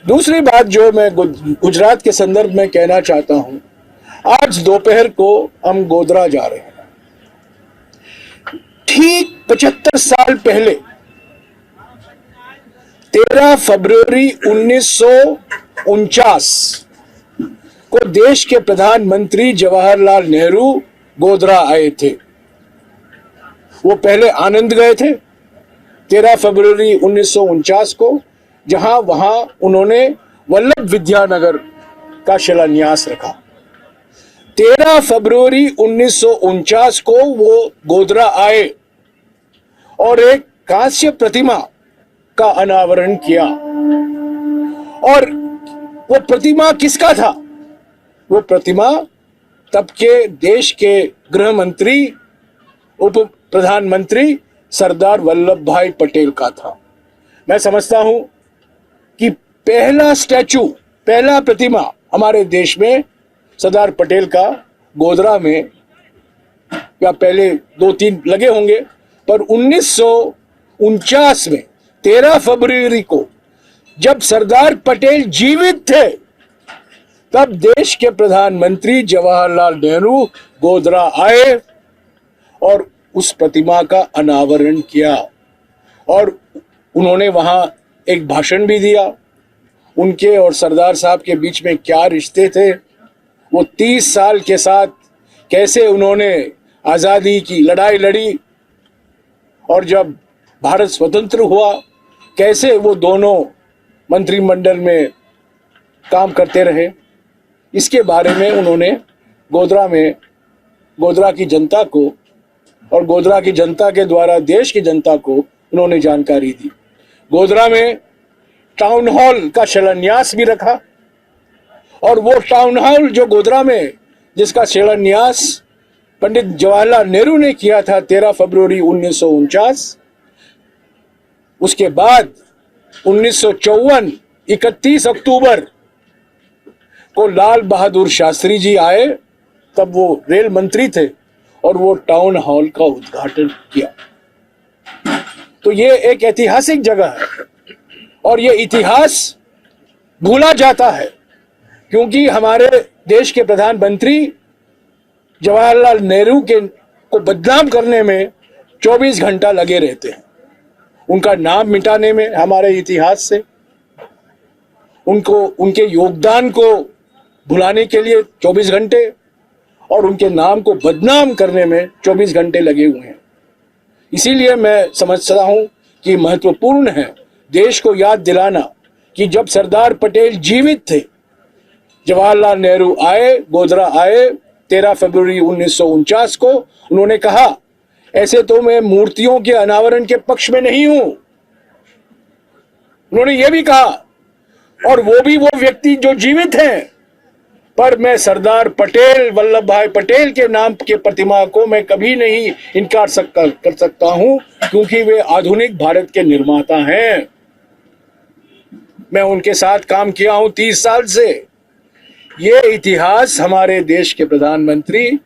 दूसरी बात जो मैं गुजरात के संदर्भ में कहना चाहता हूं, आज दोपहर को हम गोधरा जा रहे हैं। ठीक 75 साल पहले 13 फरवरी 1949 को देश के प्रधानमंत्री जवाहरलाल नेहरू गोधरा आए थे। वो पहले आनंद गए थे 13 फरवरी 1949 को, जहां वहां उन्होंने वल्लभ विद्यानगर का शिलान्यास रखा। 13 फरवरी 1949 को वो गोधरा आए और एक कांस्य प्रतिमा का अनावरण किया। और वो प्रतिमा किसका था? वो प्रतिमा तब के देश के गृह मंत्री, उप प्रधानमंत्री सरदार वल्लभ भाई पटेल का था। मैं समझता हूं कि पहला स्टैचू, पहला प्रतिमा हमारे देश में सरदार पटेल का गोधरा में, या पहले 2-3 लगे होंगे, पर 1949 में 13 फरवरी को जब सरदार पटेल जीवित थे, तब देश के प्रधानमंत्री जवाहरलाल नेहरू गोधरा आए और उस प्रतिमा का अनावरण किया। और उन्होंने वहां एक भाषण भी दिया। उनके और सरदार साहब के बीच में क्या रिश्ते थे, वो 30 साल के साथ कैसे उन्होंने आज़ादी की लड़ाई लड़ी, और जब भारत स्वतंत्र हुआ कैसे वो दोनों मंत्रिमंडल में काम करते रहे, इसके बारे में उन्होंने गोधरा की जनता को और गोधरा की जनता के द्वारा देश की जनता को उन्होंने जानकारी दी। गोधरा में टाउन हॉल का शिलान्यास भी रखा, और वो टाउन हॉल जो गोधरा में, जिसका शिलान्यास पंडित जवाहरलाल नेहरू ने किया था 13 फरवरी 1949, उसके बाद 1954 31 अक्टूबर को लाल बहादुर शास्त्री जी आए, तब वो रेल मंत्री थे, और वो टाउन हॉल का उद्घाटन किया। तो ये एक ऐतिहासिक जगह है, और ये इतिहास भूला जाता है क्योंकि हमारे देश के प्रधानमंत्री जवाहरलाल नेहरू को बदनाम करने में 24 घंटा लगे रहते हैं। उनका नाम मिटाने में हमारे इतिहास से, उनके योगदान को भुलाने के लिए 24 घंटे, और उनके नाम को बदनाम करने में 24 घंटे लगे हुए हैं। इसीलिए मैं समझता हूं कि महत्वपूर्ण है देश को याद दिलाना कि जब सरदार पटेल जीवित थे, जवाहरलाल नेहरू आए, गोधरा आए 13 फरवरी 1949 को, उन्होंने कहा ऐसे तो मैं मूर्तियों के अनावरण के पक्ष में नहीं हूं। उन्होंने ये भी कहा, और वो भी वो व्यक्ति जो जीवित हैं, पर मैं सरदार पटेल, वल्लभ भाई पटेल के नाम के प्रतिमा को मैं कभी नहीं इनकार कर सकता हूं, क्योंकि वे आधुनिक भारत के निर्माता हैं। मैं उनके साथ काम किया हूं 30 साल से। ये इतिहास हमारे देश के प्रधानमंत्री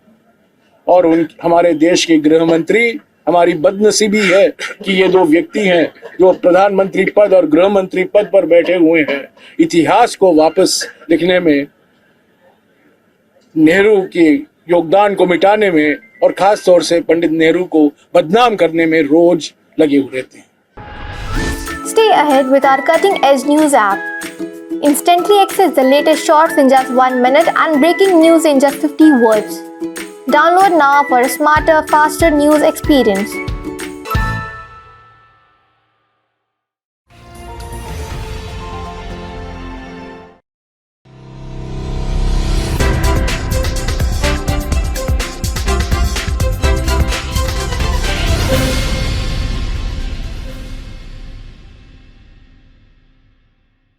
और हमारे देश के गृह मंत्री, हमारी बदनसीबी है कि ये दो व्यक्ति हैं जो प्रधानमंत्री पद और गृह मंत्री पद पर बैठे हुए हैं। इतिहास को वापस लिखने में, नेहरू के योगदान को मिटाने में, और खास तौर से पंडित नेहरू को बदनाम करने में रोज लगे हुए रहते हैं। Stay ahead with our cutting-edge news app. Instantly access the latest shorts in just 1 minute and breaking news in just 50 words. Download now for a smarter, faster news experience.